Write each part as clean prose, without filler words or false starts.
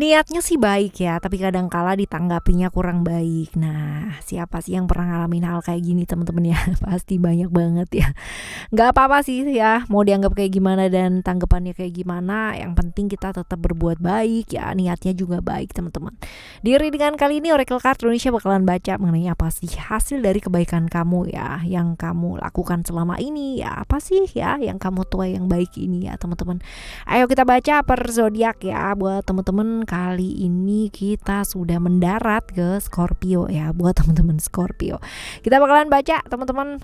Niatnya sih baik ya, tapi kadang kala ditanggapinya kurang baik. Nah, siapa sih yang pernah ngalamin hal kayak gini teman-teman ya? Pasti banyak banget ya. Nggak apa-apa sih ya, mau dianggap kayak gimana dan tanggapannya kayak gimana, yang penting kita tetap berbuat baik ya, niatnya juga baik teman-teman. Di readingan kali ini Oracle Card Indonesia bakalan baca mengenai apa sih hasil dari kebaikan kamu ya, yang kamu lakukan selama ini ya, apa sih ya yang kamu tuai yang baik ini ya teman-teman. Ayo kita baca per zodiak ya. Buat teman-teman, kali ini kita sudah mendarat ke Scorpio ya, buat teman-teman Scorpio. Kita bakalan baca teman-teman,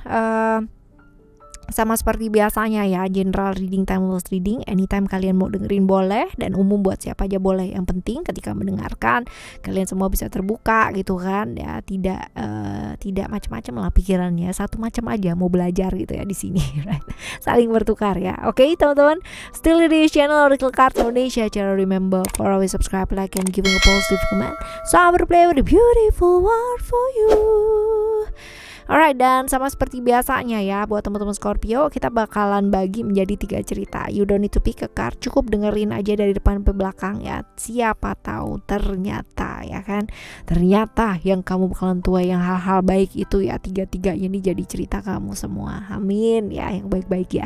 sama seperti biasanya ya, general reading, timeless reading. Anytime kalian mau dengerin boleh, dan umum buat siapa aja boleh. Yang penting ketika mendengarkan kalian semua bisa terbuka gitu kan ya, tidak macam-macam lah pikirannya, satu macam aja mau belajar gitu ya di sini. Right? Saling bertukar ya. Oke teman-teman, still di channel Oracle Card Indonesia. Cara remember for always subscribe, like, and giving a positive comment, so I will play with a beautiful word for you. Alright, dan sama seperti biasanya ya, buat teman-teman Scorpio, kita bakalan bagi menjadi 3 cerita. You don't need to pick a card, cukup dengerin aja dari depan ke belakang ya. Siapa tahu ternyata ya kan, ternyata yang kamu bakalan tuai yang hal-hal baik itu ya, 3-3 ini jadi cerita kamu semua. Amin ya, yang baik-baik ya.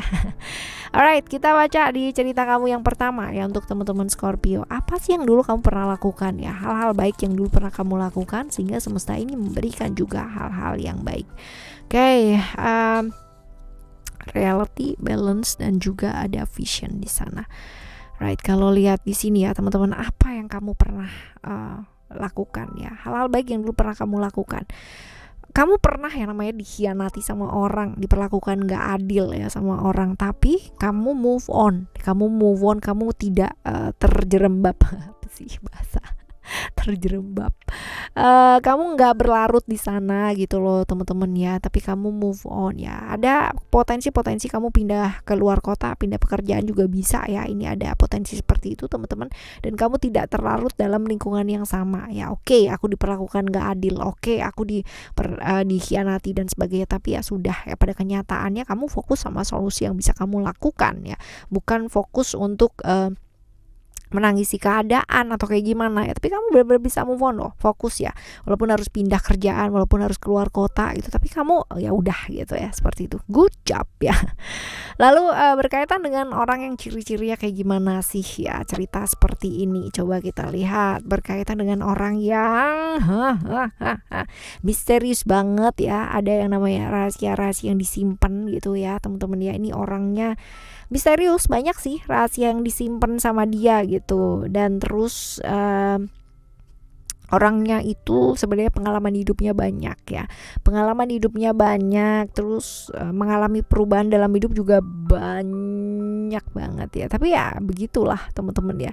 Alright, kita baca di cerita kamu yang pertama ya, untuk teman-teman Scorpio. Apa sih yang dulu kamu pernah lakukan ya, hal-hal baik yang dulu pernah kamu lakukan sehingga semesta ini memberikan juga hal-hal yang baik. Oke, reality, balance, dan juga ada vision di sana. Right, kalau lihat di sini ya teman-teman, apa yang kamu pernah lakukan ya, hal-hal baik yang dulu pernah kamu lakukan. Kamu pernah yang namanya dikhianati sama orang, diperlakukan gak adil ya sama orang, tapi kamu move on, kamu tidak terjerembab. Apa sih bahasa terjerembab, kamu nggak berlarut di sana gitu loh teman-teman ya, tapi kamu move on ya. Ada potensi kamu pindah ke luar kota, pindah pekerjaan juga bisa ya, ini ada potensi seperti itu teman-teman, dan kamu tidak terlarut dalam lingkungan yang sama ya. Oke, aku diperlakukan nggak adil, oke, aku dikhianati dan sebagainya, tapi ya sudah ya, pada kenyataannya kamu fokus sama solusi yang bisa kamu lakukan ya, bukan fokus untuk menangisi keadaan atau kayak gimana ya, tapi kamu benar-benar bisa move on loh, fokus ya, walaupun harus pindah kerjaan, walaupun harus keluar kota gitu, tapi kamu ya udah gitu ya, seperti itu. Good job ya. Lalu berkaitan dengan orang yang ciri-cirinya kayak gimana sih ya, cerita seperti ini coba kita lihat. Berkaitan dengan orang yang misterius banget ya, ada yang namanya rahasia-rahasia yang disimpan gitu ya teman-teman ya. Ini orangnya misterius, banyak sih rahasia yang disimpan sama dia gitu, dan terus orangnya itu sebenarnya pengalaman hidupnya banyak ya, terus mengalami perubahan dalam hidup juga banyak banget ya, tapi ya begitulah teman-teman ya,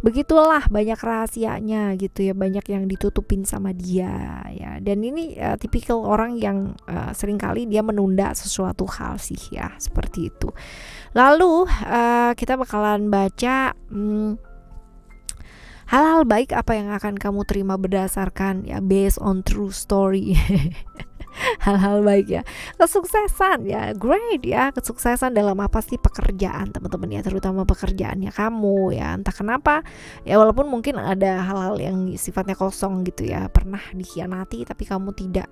begitulah banyak rahasianya gitu ya, banyak yang ditutupin sama dia ya, dan ini tipikal orang yang seringkali dia menunda sesuatu hal sih ya, seperti itu. Lalu kita bakalan baca hal-hal baik apa yang akan kamu terima berdasarkan ya, based on true story. Hal-hal baik ya, kesuksesan ya, great ya, kesuksesan dalam apa sih, pekerjaan teman-teman ya, terutama pekerjaannya kamu ya, entah kenapa ya, walaupun mungkin ada hal-hal yang sifatnya kosong gitu ya, pernah dikhianati tapi kamu tidak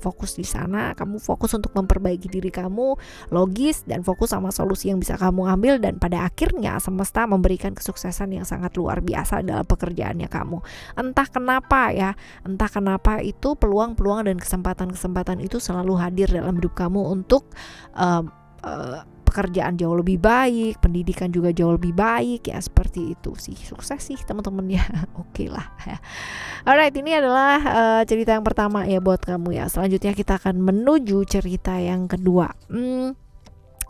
fokus di sana, kamu fokus untuk memperbaiki diri kamu, logis, dan fokus sama solusi yang bisa kamu ambil, dan pada akhirnya semesta memberikan kesuksesan yang sangat luar biasa dalam pekerjaannya kamu. Entah kenapa ya, entah kenapa itu peluang-peluang dan kesempatan itu selalu hadir dalam hidup kamu untuk pekerjaan jauh lebih baik, pendidikan juga jauh lebih baik ya, seperti itu sih. Sukses sih teman-teman ya. Oke lah ya. Alright, ini adalah cerita yang pertama ya buat kamu ya. Selanjutnya kita akan menuju cerita yang kedua.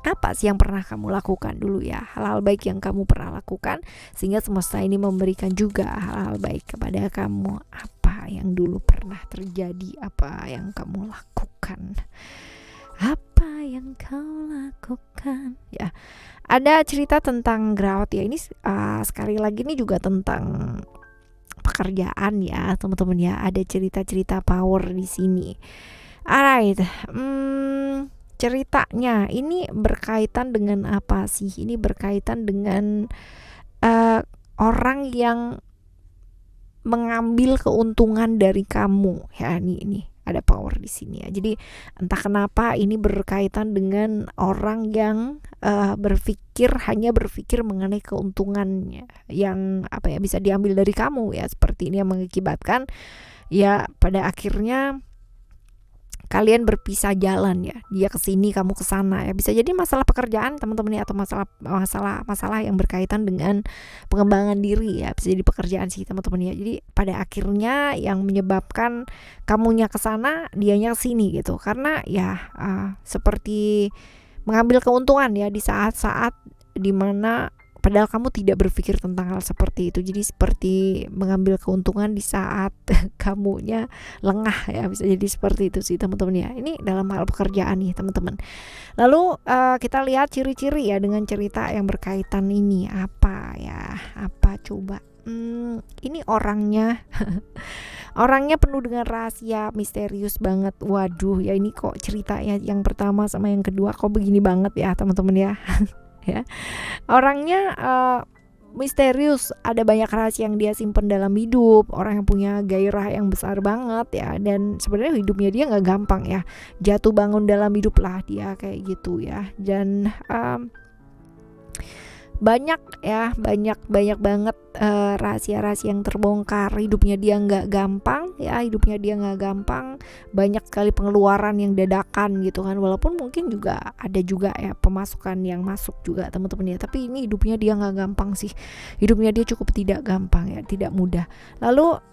Apa sih yang pernah kamu lakukan dulu ya, hal-hal baik yang kamu pernah lakukan sehingga semesta ini memberikan juga hal-hal baik kepada kamu. Apa yang dulu pernah terjadi, apa yang kamu lakukan, apa yang kau lakukan ya. Ada cerita tentang grout ya, ini sekali lagi ini juga tentang pekerjaan ya teman-teman ya, ada cerita-cerita power di sini. Alright, ceritanya ini berkaitan dengan apa sih? Ini berkaitan dengan orang yang mengambil keuntungan dari kamu ya. Ini ada power di sini ya. Jadi entah kenapa ini berkaitan dengan orang yang hanya berpikir mengenai keuntungannya yang bisa diambil dari kamu ya. Seperti ini yang mengakibatkan ya pada akhirnya kalian berpisah jalan ya. Dia ke sini, kamu ke sana ya. Bisa jadi masalah pekerjaan teman-teman ya, atau masalah yang berkaitan dengan pengembangan diri ya. Bisa jadi pekerjaan sih teman-teman ya. Jadi pada akhirnya yang menyebabkan kamunya ke sana, dianya ke sini gitu. Karena ya seperti mengambil keuntungan ya di saat-saat dimana padahal kamu tidak berpikir tentang hal seperti itu. Jadi seperti mengambil keuntungan di saat kamunya lengah ya. Bisa jadi seperti itu sih teman-teman ya. Ini dalam hal pekerjaan nih teman-teman. Lalu kita lihat ciri-ciri ya dengan cerita yang berkaitan ini. Apa coba? Ini orangnya orangnya penuh dengan rahasia, misterius banget. Waduh ya, ini kok ceritanya yang pertama sama yang kedua kok begini banget ya teman-teman ya. Ya, orangnya misterius, ada banyak rahasia yang dia simpan dalam hidup. Orang yang punya gairah yang besar banget ya, dan sebenarnya hidupnya dia nggak gampang ya, jatuh bangun dalam hidup lah dia kayak gitu ya. Dan banyak banget rahasia-rahasia yang terbongkar. Hidupnya dia nggak gampang, banyak sekali pengeluaran yang dadakan gitu kan, walaupun mungkin juga ada juga ya pemasukan yang masuk juga teman-teman ya, tapi ini hidupnya dia nggak gampang sih. Hidupnya dia cukup tidak gampang ya, tidak mudah. Lalu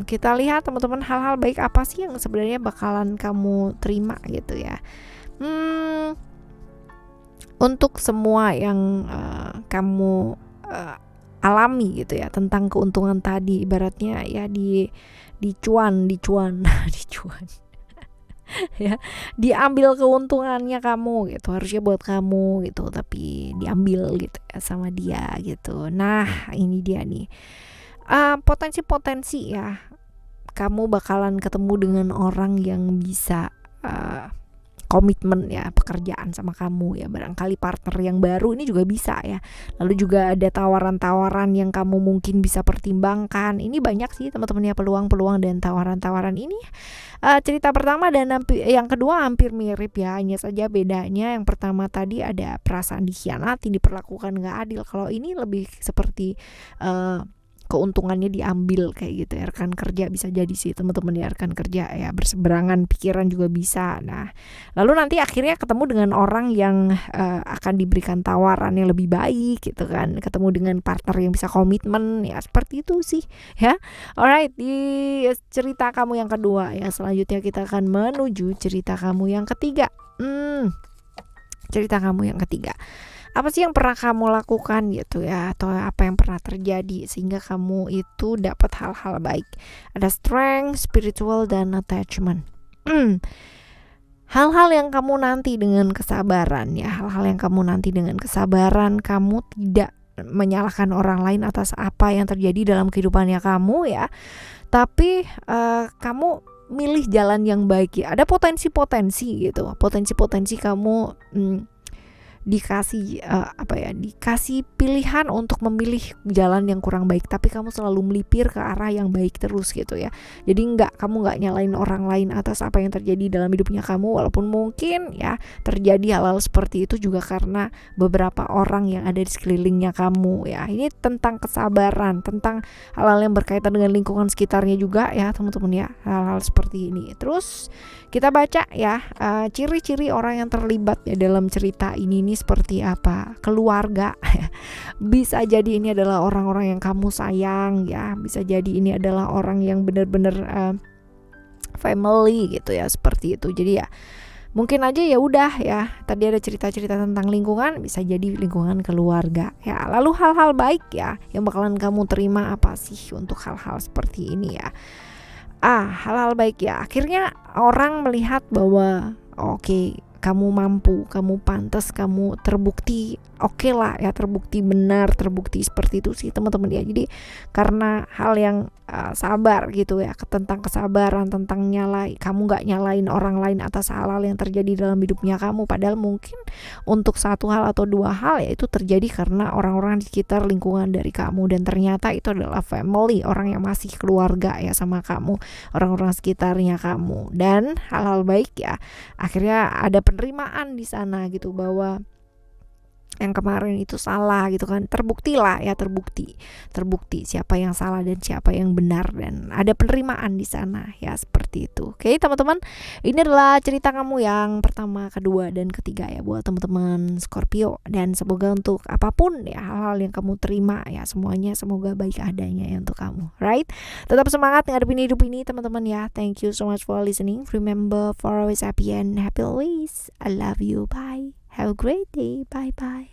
kita lihat teman-teman, hal-hal baik apa sih yang sebenarnya bakalan kamu terima gitu ya. Untuk semua yang kamu alami gitu ya, tentang keuntungan tadi, ibaratnya ya dicuan ya, diambil keuntungannya kamu gitu, harusnya buat kamu gitu, tapi diambil gitu ya sama dia gitu. Nah ini dia nih potensi-potensi ya, kamu bakalan ketemu dengan orang yang bisa komitmen ya pekerjaan sama kamu ya, barangkali partner yang baru ini juga bisa ya. Lalu juga ada tawaran-tawaran yang kamu mungkin bisa pertimbangkan. Ini banyak sih teman-teman ya, peluang-peluang dan tawaran-tawaran ini. Cerita pertama dan yang kedua hampir mirip ya, hanya saja bedanya yang pertama tadi ada perasaan dikhianati, diperlakukan nggak adil. Kalau ini lebih seperti keuntungannya diambil kayak gitu ya. Rekan kerja bisa jadi sih teman-teman ya, rekan kerja ya, berseberangan pikiran juga bisa. Nah lalu nanti akhirnya ketemu dengan orang yang akan diberikan tawaran yang lebih baik gitu kan, ketemu dengan partner yang bisa komitmen ya, seperti itu sih ya. Alright, di cerita kamu yang kedua ya, selanjutnya kita akan menuju cerita kamu yang ketiga. Cerita kamu yang ketiga, apa sih yang pernah kamu lakukan gitu ya, atau apa yang pernah terjadi sehingga kamu itu dapat hal-hal baik. Ada strength, spiritual, dan attachment. Hal-hal yang kamu nanti dengan kesabaran ya, kamu tidak menyalahkan orang lain atas apa yang terjadi dalam kehidupannya kamu ya, tapi kamu milih jalan yang baik ya. Ada potensi-potensi gitu, potensi kamu dikasih dikasih pilihan untuk memilih jalan yang kurang baik, tapi kamu selalu melipir ke arah yang baik terus gitu ya. Jadi kamu nggak nyalain orang lain atas apa yang terjadi dalam hidupnya kamu, walaupun mungkin ya terjadi hal-hal seperti itu juga karena beberapa orang yang ada di sekelilingnya kamu ya. Ini tentang kesabaran, tentang hal-hal yang berkaitan dengan lingkungan sekitarnya juga ya teman-teman ya, hal-hal seperti ini. Terus kita baca ya ciri-ciri orang yang terlibat ya dalam cerita ini seperti apa. Keluarga bisa jadi ini adalah orang-orang yang kamu sayang ya, bisa jadi ini adalah orang yang benar-benar family gitu ya, seperti itu. Jadi ya mungkin aja ya udah ya, tadi ada cerita-cerita tentang lingkungan, bisa jadi lingkungan keluarga ya. Lalu hal-hal baik ya yang bakalan kamu terima apa sih untuk hal-hal seperti ini ya. Hal-hal baik ya, akhirnya orang melihat bahwa oke, kamu mampu, kamu pantas, kamu terbukti oke lah ya, terbukti benar, terbukti seperti itu sih teman-teman ya. Jadi karena hal yang sabar gitu ya, tentang kesabaran, tentang kamu nggak nyalain orang lain atas hal-hal yang terjadi dalam hidupnya kamu, padahal mungkin untuk satu hal atau dua hal ya itu terjadi karena orang-orang di sekitar lingkungan dari kamu, dan ternyata itu adalah family, orang yang masih keluarga ya sama kamu, orang-orang sekitarnya kamu. Dan hal-hal baik ya akhirnya ada penerimaan di sana gitu, bahwa yang kemarin itu salah gitu kan, terbukti lah ya, terbukti siapa yang salah dan siapa yang benar, dan ada penerimaan di sana ya, seperti itu. Oke teman-teman, ini adalah cerita kamu yang pertama, kedua, dan ketiga ya buat teman-teman Scorpio, dan semoga untuk apapun ya hal-hal yang kamu terima ya, semuanya semoga baik adanya ya untuk kamu, right? Tetap semangat ngadepin hidup ini teman-teman ya. Thank you so much for listening. Remember for always happy and happy always. I love you. Bye. Have a great day. Bye bye.